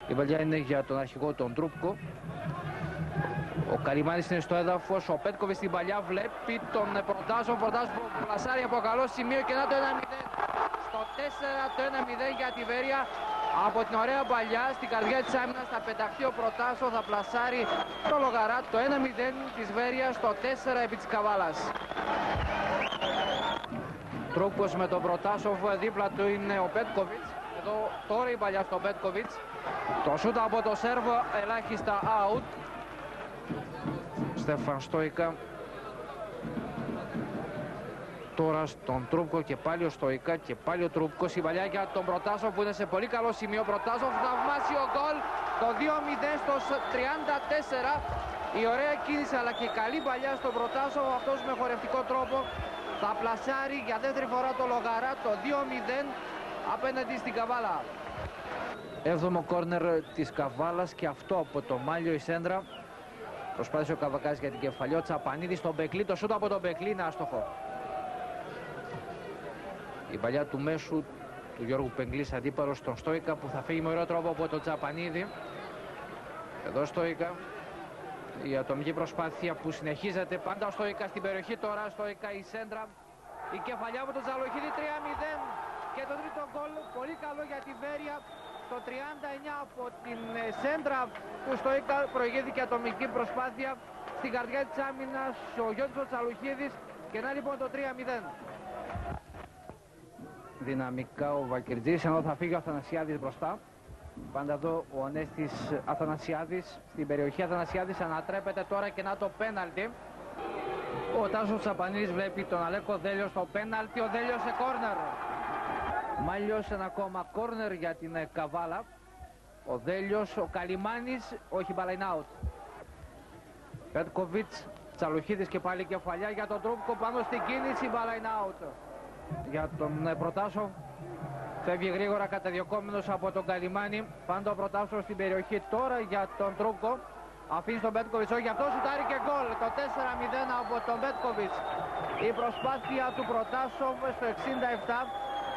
Η παλιά είναι για τον αρχηγό τον Τρούπκο. Ο Καλιμάνης είναι στο έδαφος, ο Πέτκοβιτς στην παλιά βλέπει τον Προτάσοφ, που πλασάρει από καλό σημείο και να το 1-0. Στο 4 το 1-0 για τη Βέρεια. Από την ωραία παλιά στην καρδιά της άμυνας θα πεταχτεί ο Προτάσοφ, θα πλασάρει το Λογαρά, το 1-0 της Βέρειας στο 4 επί της Καβάλας. Τρούπκος με τον Προτάσοφ, δίπλα του είναι ο Πέτκοβιτς. Εδώ τώρα η παλιά στο Πέτκοβιτς. Το σούτ από το Σέρβο ελάχιστα out. Στέφαν Στόικα. Τώρα στον Τρούπκο και πάλι ο Στόικα και πάλι ο Τρούπκος. Η παλιά για τον Προτάσοφ που είναι σε πολύ καλό σημείο. Προτάσοφ θαυμάσιο γκολ. Το 2-0 στο 34. Η ωραία κίνηση αλλά και καλή παλιά στον Προτάσοφ. Αυτός με χορευτικό τρόπο θα πλασάρει για δεύτερη φορά το Λογαρά. Το 2-0 απέναντι στην Καβάλα. 7ο κόρνερ της Καβάλας και αυτό από το Μάλιο η σέντρα. Προσπάθησε ο Καβακάς για την κεφαλιό. Τσαπανίδη στον Μπεκλή. Το σούτ από τον Μπεκλή είναι άστοχο. Η παλιά του μέσου του Γιώργου Πεγκλής αντίπαλος στον Στόικα που θα φύγει με ωραίο τρόπο από τον Τσαπανίδη. Εδώ Στόικα. Η ατομική προσπάθεια που συνεχίζεται. Πάντα ο Στόικα στην περιοχή τώρα. Στόικα η σέντρα. Η κεφαλιά από τον Τζαλοχίδη 3-0. Και το τρίτο γκολ. Πολύ καλό για τη Βέρεια. Το 39 από την σέντρα του Στόικα προηγήθηκε ατομική προσπάθεια στην καρδιά της άμυνας ο Γιώργος Τσαλουχίδης και να λοιπόν το 3-0. Δυναμικά ο Βακερτζής ενώ θα φύγει ο Αθανασιάδης μπροστά. Πάντα εδώ ο Ανέστης Αθανασιάδης στην περιοχή. Αθανασιάδης ανατρέπεται τώρα και να το πέναλτι. Ο Τάσος Τσαπανίδης βλέπει τον Αλέκο Δέλιο στο πέναλτι. Ο Δέλιος σε κόρνερ. Μάλιος ένα ακόμα κόρνερ για την Καβάλα. Ο Δέλιος, ο Καλιμάνης, όχι μπάλα είναι out. Πέτκοβιτς, Τσαλουχίδης και πάλι κεφαλιά για τον Τρούπκο πάνω στην κίνηση, μπάλα είναι out. Για τον Προτάσοφ, φεύγει γρήγορα καταδιωκόμενος από τον Καλιμάνη. Πάντα ο Προτάσοφ στην περιοχή τώρα για τον Τρούπκο. Αφήνει τον Πέτκοβιτς, όχι αυτό σουτάρει και γκολ. Το 4-0 από τον Πέτκοβιτς. Η προσπάθεια του Προτάσοφ στο 67.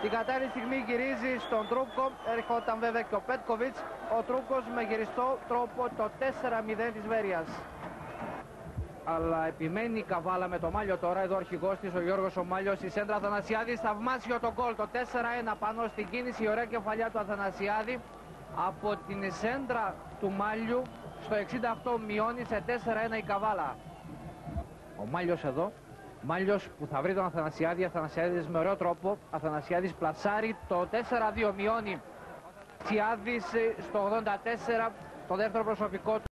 Την κατάλληλη στιγμή γυρίζει στον Τρούπκο, έρχονταν βέβαια και ο Πέτκοβιτς. Ο Τρούπκος με γυριστό τρόπο το 4-0 της Βέρειας. Αλλά επιμένει η Καβάλα με το Μάλιο τώρα, εδώ ο αρχηγός της ο Γιώργος ο Μάλιος, η σέντρα Αθανασιάδης, θαυμάσιο το γκολ, το 4-1 πάνω στην κίνηση, η ωραία κεφαλιά του Αθανασιάδη. Από την σέντρα του Μάλιου στο 68 μειώνει σε 4-1 η Καβάλα. Ο Μάλιος εδώ. Μάλιος που θα βρει τον Αθανασιάδη, Αθανασιάδης με ωραίο τρόπο, Αθανασιάδης πλασάρει, το 4-2 μειώνει. Αθανασιάδης στο 84, το δεύτερο προσωπικό του.